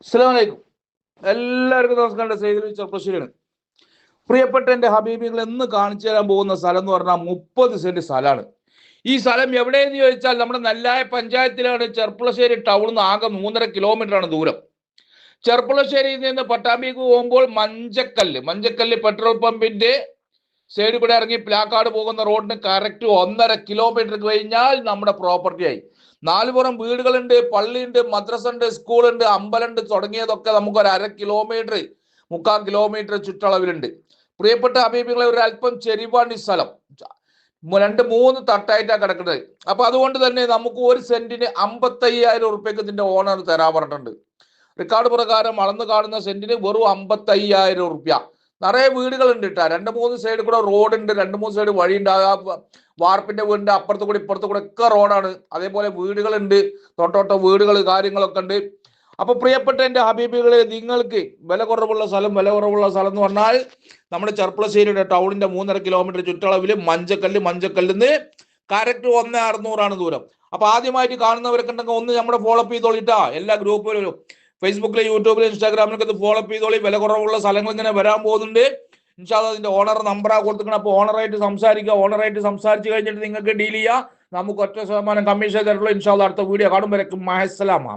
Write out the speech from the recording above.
അസ്സലാമു അലൈക്കും. എല്ലാവർക്കും നമസ്കാരം. സൈദുൽ ചെറുപ്പശ്ശേരിയാണ്. പ്രിയപ്പെട്ട എൻ്റെ ഹബീബികൾ എന്ന് കാണിച്ചു തരാൻ പോകുന്ന സ്ഥലം എന്ന് പറഞ്ഞാൽ 30 സെന്റ് സ്ഥലമാണ്. ഈ സ്ഥലം എവിടെയെന്ന് ചോദിച്ചാൽ നമ്മുടെ നെല്ലായ പഞ്ചായത്തിലാണ്. ചെർപ്പുളശ്ശേരി ടൗണിൽ നിന്ന് ആകെ 3.5 കിലോമീറ്റർ ആണ് ദൂരം. ചെർപ്പുളശ്ശേരിയിൽ നിന്ന് പട്ടാമ്പിക്ക് പോകുമ്പോൾ മഞ്ചക്കല്ല് പെട്രോൾ പമ്പിന്റെ സൈഡിൽ കൂടെ ഇറങ്ങി പ്ലാക്കാട് പോകുന്ന റോഡിന് കറക്റ്റ് 1.5 കിലോമീറ്റർ കഴിഞ്ഞാൽ നമ്മുടെ പ്രോപ്പർട്ടി ആയി. നാലുപുറം വീടുകളുണ്ട്, പള്ളിയുണ്ട്, മദ്രസ ഉണ്ട്, സ്കൂളുണ്ട്, അമ്പലമുണ്ട് തുടങ്ങിയതൊക്കെ നമുക്ക് ഒരു 1/2 കിലോമീറ്റർ 3/4 കിലോമീറ്റർ ചുറ്റളവിലുണ്ട്. പ്രിയപ്പെട്ട ഹബീബികളെ, ഒരു അല്പം ചെരിവാണ് ഈ സ്ഥലം. 2-3 തട്ടായിട്ടാണ് കിടക്കുന്നത്. അപ്പൊ അതുകൊണ്ട് തന്നെ നമുക്ക് ഒരു സെന്റിന് 55,000 ഉറുപ്പ്യക്ക് ഇതിന്റെ ഓണർ തരാൻ പറഞ്ഞിട്ടുണ്ട്. റെക്കോർഡ് പ്രകാരം അളന്ന് കാണുന്ന സെന്റിന് വെറും 55,000 ഉറുപ്പ്യ. നിറയെ വീടുകളുണ്ട് കേട്ടോ. 2-3 സൈഡിൽ കൂടെ റോഡുണ്ട്, 2-3 സൈഡ് വഴിയുണ്ട്. ആ വാർപ്പിന്റെ വീടിന്റെ അപ്പുറത്ത് കൂടി ഇപ്പുറത്ത് കൂടെ ഒക്കെ റോഡാണ്. അതേപോലെ വീടുകളുണ്ട്, തൊട്ടോട്ട വീടുകൾ കാര്യങ്ങളൊക്കെ ഉണ്ട്. അപ്പൊ പ്രിയപ്പെട്ട എൻ്റെ ഹബീബികളെ, നിങ്ങൾക്ക് വില കുറവുള്ള സ്ഥലം എന്ന് പറഞ്ഞാൽ നമ്മുടെ ചെർപ്പുളശ്ശേരിയുടെ ടൗണിന്റെ 3.5 കിലോമീറ്റർ ചുറ്റളവിൽ മഞ്ചക്കല്ലിന്ന് കറക്റ്റ് 1,600 ദൂരം. അപ്പൊ ആദ്യമായിട്ട് കാണുന്നവരൊക്കെ ഉണ്ടെങ്കിൽ ഒന്ന് നമ്മുടെ ഫോളോ അപ്പ് ചെയ്തോളിട്ടാ. എല്ലാ ഗ്രൂപ്പിലും ഫേസ്ബുക്കിലും യൂട്യൂബിലും ഇൻസ്റ്റാഗ്രാമിലൊക്കെ ഇത് ഫോളോ അപ്പ് ചെയ്തോളി. വില കുറവുള്ള സ്ഥലങ്ങൾ ഇങ്ങനെ വരാൻ പോകുന്നുണ്ട്. ഇൻഷാ അല്ലാഹ് അതിന്റെ ഓണർ നമ്പറാ കൊടുത്തിരിക്കണം. അപ്പോൾ ഓണറായിട്ട് സംസാരിച്ച് കഴിഞ്ഞിട്ട് നിങ്ങൾക്ക് ഡീൽ ചെയ്യാം. നമുക്ക് 1% കമ്മീഷൻ തരുള്ളൂ. ഇൻഷാ അല്ലാഹ് അടുത്ത വീഡിയോ കാണുമ്പോഴേക്കും മഹസ്സലാമ.